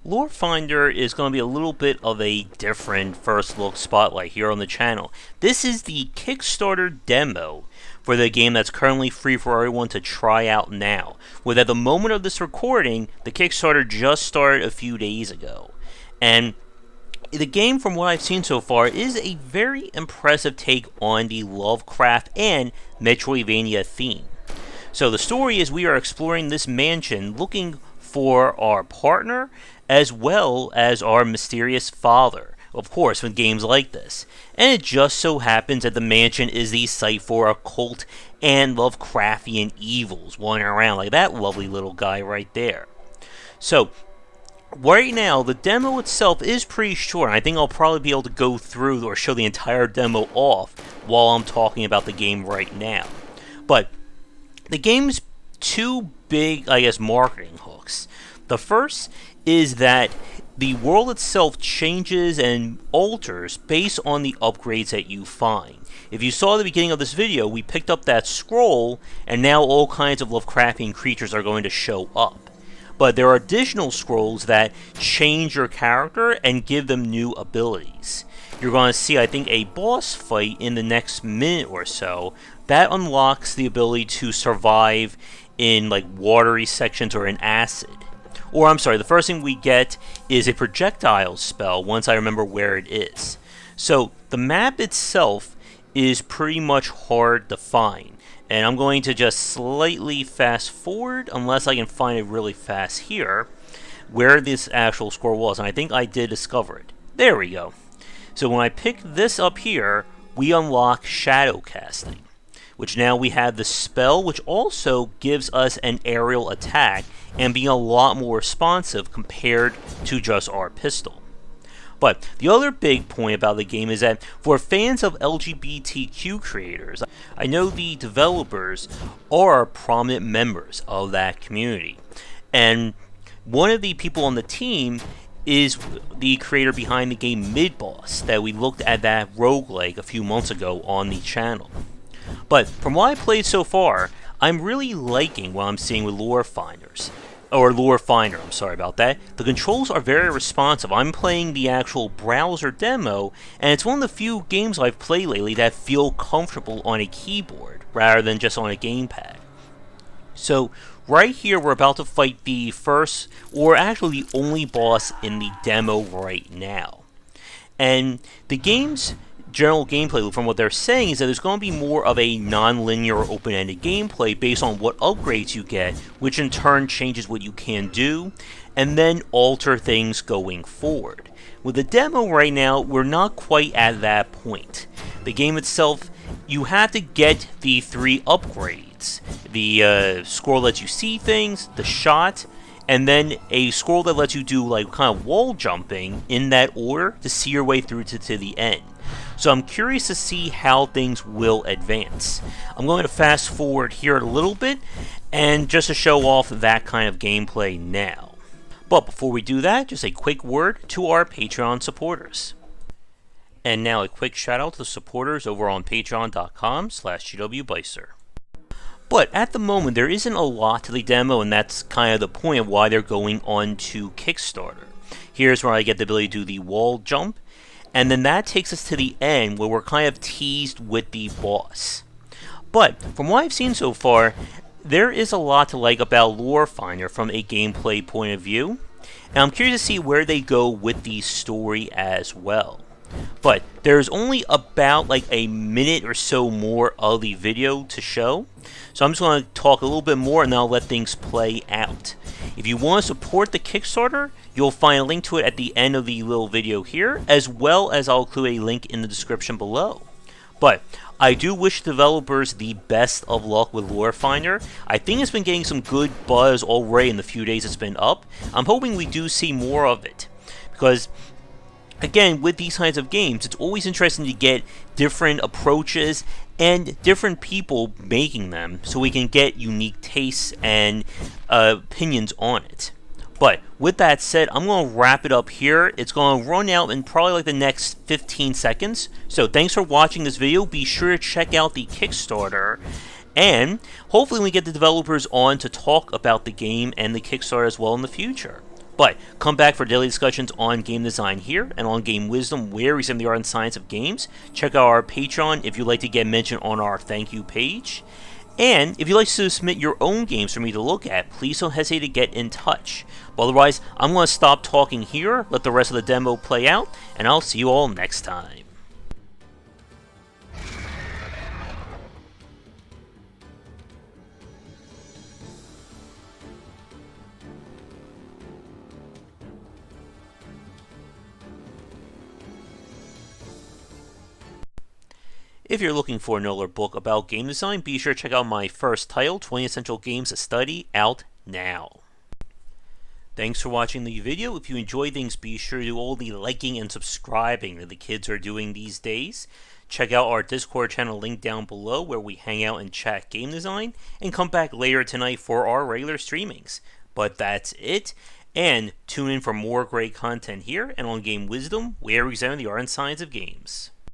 Lore Finder is going to be a little bit of a different first look spotlight here on the channel. This is the Kickstarter demo for the game that's currently free for everyone to try out now. With at the moment of this recording, the Kickstarter just started a few days ago. And the game, from what I've seen so far, is a very impressive take on the Lovecraft and Metroidvania theme. So the story is we are exploring this mansion looking for our partner as well as our mysterious father, of course, with games like this. And it just so happens that the mansion is the site for occult and Lovecraftian evils wandering around, like that lovely little guy right there. So right now, the demo itself is pretty short. I think I'll probably be able to go through or show the entire demo off while I'm talking about the game right now. But the game's two big, marketing hooks. The first is that the world itself changes and alters based on the upgrades that you find. If you saw at the beginning of this video, we picked up that scroll, and now all kinds of Lovecraftian creatures are going to show up. But there are additional scrolls that change your character and give them new abilities. You're going to see, I think, a boss fight in the next minute or so that unlocks the ability to survive in like watery sections or in acid. Or I'm sorry, the first thing we get is a projectile spell once I remember where it is. So the map itself is pretty much hard to find. And I'm going to just slightly fast forward, unless I can find it really fast here, where this actual scroll was. And I think I did discover it. There we go. So when I pick this up here, we unlock shadow casting, which now we have the spell, which also gives us an aerial attack and being a lot more responsive compared to just our pistol. But the other big point about the game is that for fans of LGBTQ creators, I know the developers are prominent members of that community. And one of the people on the team is the creator behind the game Midboss that we looked at that roguelike a few months ago on the channel. But from what I played so far, I'm really liking what I'm seeing with Lore Finders. Or Lore Finder, I'm sorry about that. The controls are very responsive. I'm playing the actual browser demo, and it's one of the few games I've played lately that feel comfortable on a keyboard rather than just on a gamepad. So right here we're about to fight the first, or actually the only boss in the demo right now. And the game's general gameplay loop, from what they're saying, is that there's going to be more of a non-linear open-ended gameplay based on what upgrades you get, which in turn changes what you can do, and then alter things going forward. With the demo right now, we're not quite at that point. The game itself, you have to get the 3 upgrades. The scroll lets you see things, the shot, and then a scroll that lets you do like kind of wall jumping in that order to see your way through to the end. So I'm curious to see how things will advance. I'm going to fast forward here a little bit, and just to show off that kind of gameplay now. But before we do that, just a quick word to our Patreon supporters. And now a quick shout out to the supporters over on patreon.com/GWBycer. But at the moment, there isn't a lot to the demo, and that's kind of the point of why they're going on to Kickstarter. Here's where I get the ability to do the wall jump, and then that takes us to the end where we're kind of teased with the boss. But from what I've seen so far, there is a lot to like about Lore Finder from a gameplay point of view, and I'm curious to see where they go with the story as well. But there's only about like a minute or so more of the video to show, so I'm just going to talk a little bit more and then I'll let things play out. If you want to support the Kickstarter, you'll find a link to it at the end of the little video here, as well as I'll include a link in the description below. But I do wish developers the best of luck with Lore Finder. I think it's been getting some good buzz already in the few days it's been up. I'm hoping we do see more of it, because again, with these kinds of games, it's always interesting to get different approaches and different people making them so we can get unique tastes and opinions on it. But with that said, I'm going to wrap it up here. It's going to run out in probably like the next 15 seconds. So thanks for watching this video. Be sure to check out the Kickstarter. And hopefully we get the developers on to talk about the game and the Kickstarter as well in the future. But come back for daily discussions on game design here and on game wisdom, where we examine the art and science of games. Check out our Patreon if you'd like to get mentioned on our thank you page. And if you'd like to submit your own games for me to look at, please don't hesitate to get in touch. But otherwise, I'm going to stop talking here, let the rest of the demo play out, and I'll see you all next time. If you're looking for another book about game design, be sure to check out my first title, 20 Essential Games to Study, out now. Thanks for watching the video. If you enjoyed things, be sure to do all the liking and subscribing that the kids are doing these days. Check out our Discord channel link down below where we hang out and chat game design, and come back later tonight for our regular streamings. But that's it, and tune in for more great content here and on Game Wisdom, where we examine the art and science of games.